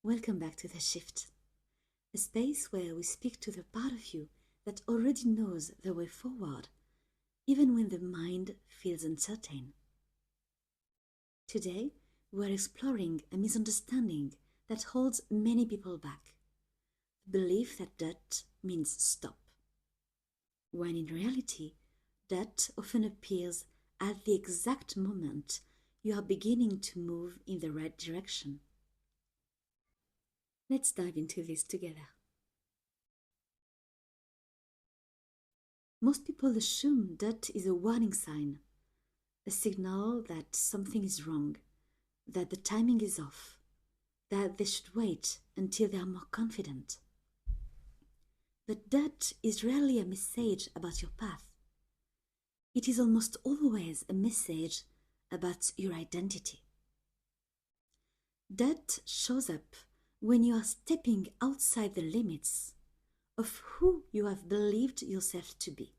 Welcome back to The Shift, a space where we speak to the part of you that already knows the way forward, even when the mind feels uncertain. Today, we're exploring a misunderstanding that holds many people back: the belief that that means stop, when in reality, that often appears at the exact moment you are beginning to move in the right direction. Let's dive into this together. Most people assume that is a warning sign, a signal that something is wrong, that the timing is off, that they should wait until they are more confident. But that is rarely a message about your path. It is almost always a message about your identity. That shows up when you are stepping outside the limits of who you have believed yourself to be.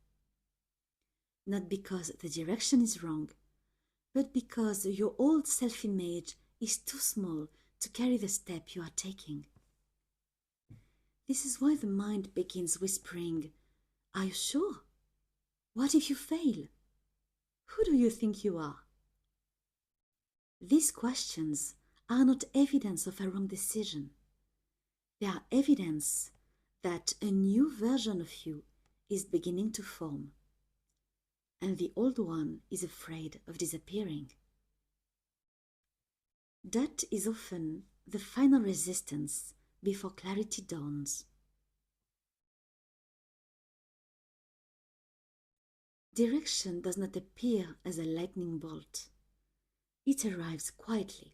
Not because the direction is wrong, but because your old self-image is too small to carry the step you are taking. This is why the mind begins whispering, "Are you sure? What if you fail? Who do you think you are?" These questions are not evidence of a wrong decision. They are evidence that a new version of you is beginning to form, and the old one is afraid of disappearing. That is often the final resistance before clarity dawns. Direction does not appear as a lightning bolt. It arrives quietly.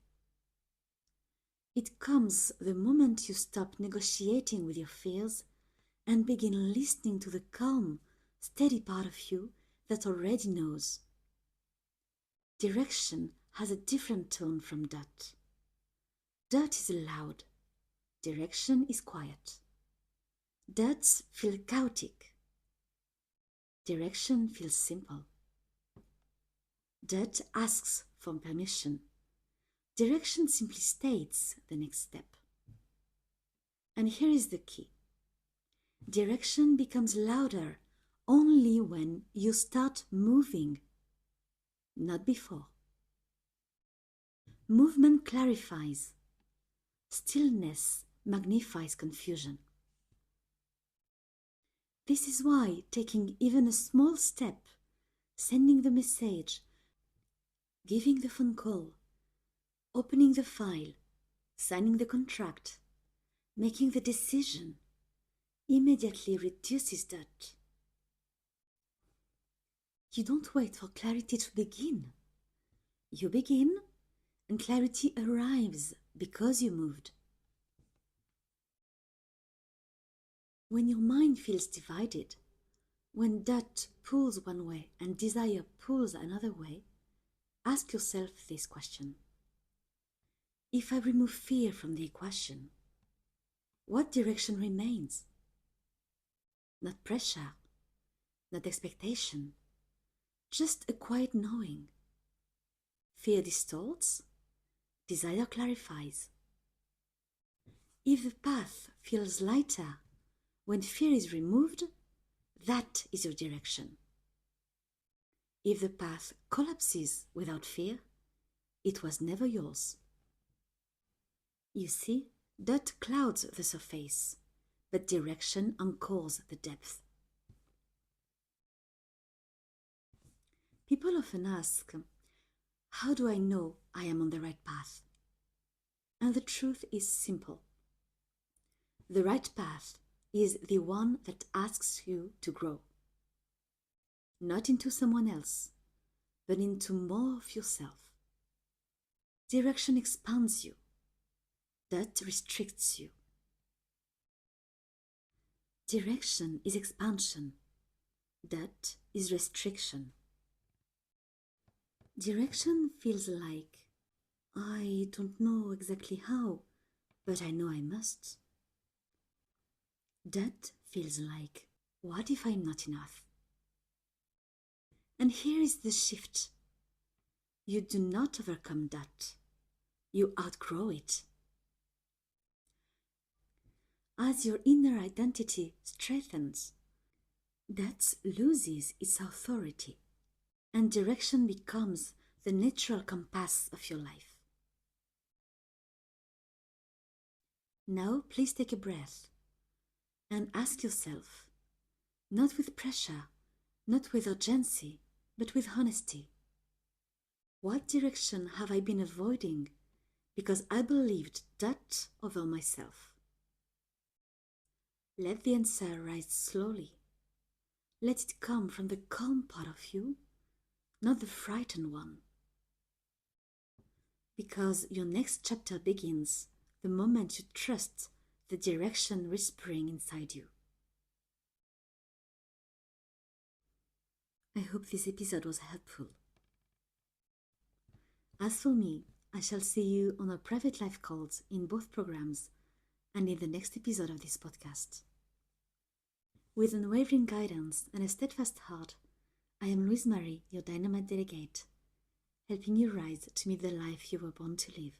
It comes the moment you stop negotiating with your fears and begin listening to the calm, steady part of you that already knows. Direction has a different tone from that. That is loud. Direction is quiet. That feels chaotic. Direction feels simple. That asks for permission. Direction simply states the next step. And here is the key. Direction becomes louder only when you start moving, not before. Movement clarifies. Stillness magnifies confusion. This is why taking even a small step, sending the message, giving the phone call, opening the file, signing the contract, making the decision, immediately reduces that. You don't wait for clarity to begin. You begin, and clarity arrives because you moved. When your mind feels divided, when doubt pulls one way and desire pulls another way, ask yourself this question. If I remove fear from the equation, what direction remains? Not pressure, not expectation, just a quiet knowing. Fear distorts, desire clarifies. If the path feels lighter when fear is removed, that is your direction. If the path collapses without fear, it was never yours. You see, that clouds the surface, but direction anchors the depth. People often ask, how do I know I am on the right path? And the truth is simple. The right path is the one that asks you to grow. Not into someone else, but into more of yourself. Direction expands you. That restricts you. Direction is expansion. That is restriction. Direction feels like, I don't know exactly how, but I know I must. That feels like, what if I'm not enough? And here is the shift. You do not overcome that. You outgrow it. as your inner identity strengthens, that loses its authority, and direction becomes the natural compass of your life. Now, please take a breath and ask yourself, not with pressure, not with urgency, but with honesty, what direction have I been avoiding because I believed that over myself? Let the answer rise slowly. Let it come from the calm part of you, not the frightened one. Because your next chapter begins the moment you trust the direction whispering inside you. I hope this episode was helpful. As for me, I shall see you on our private live calls in both programs and in the next episode of this podcast. With unwavering guidance and a steadfast heart, I am Louise Marie, your Dynamite delegate, helping you rise to meet the life you were born to live.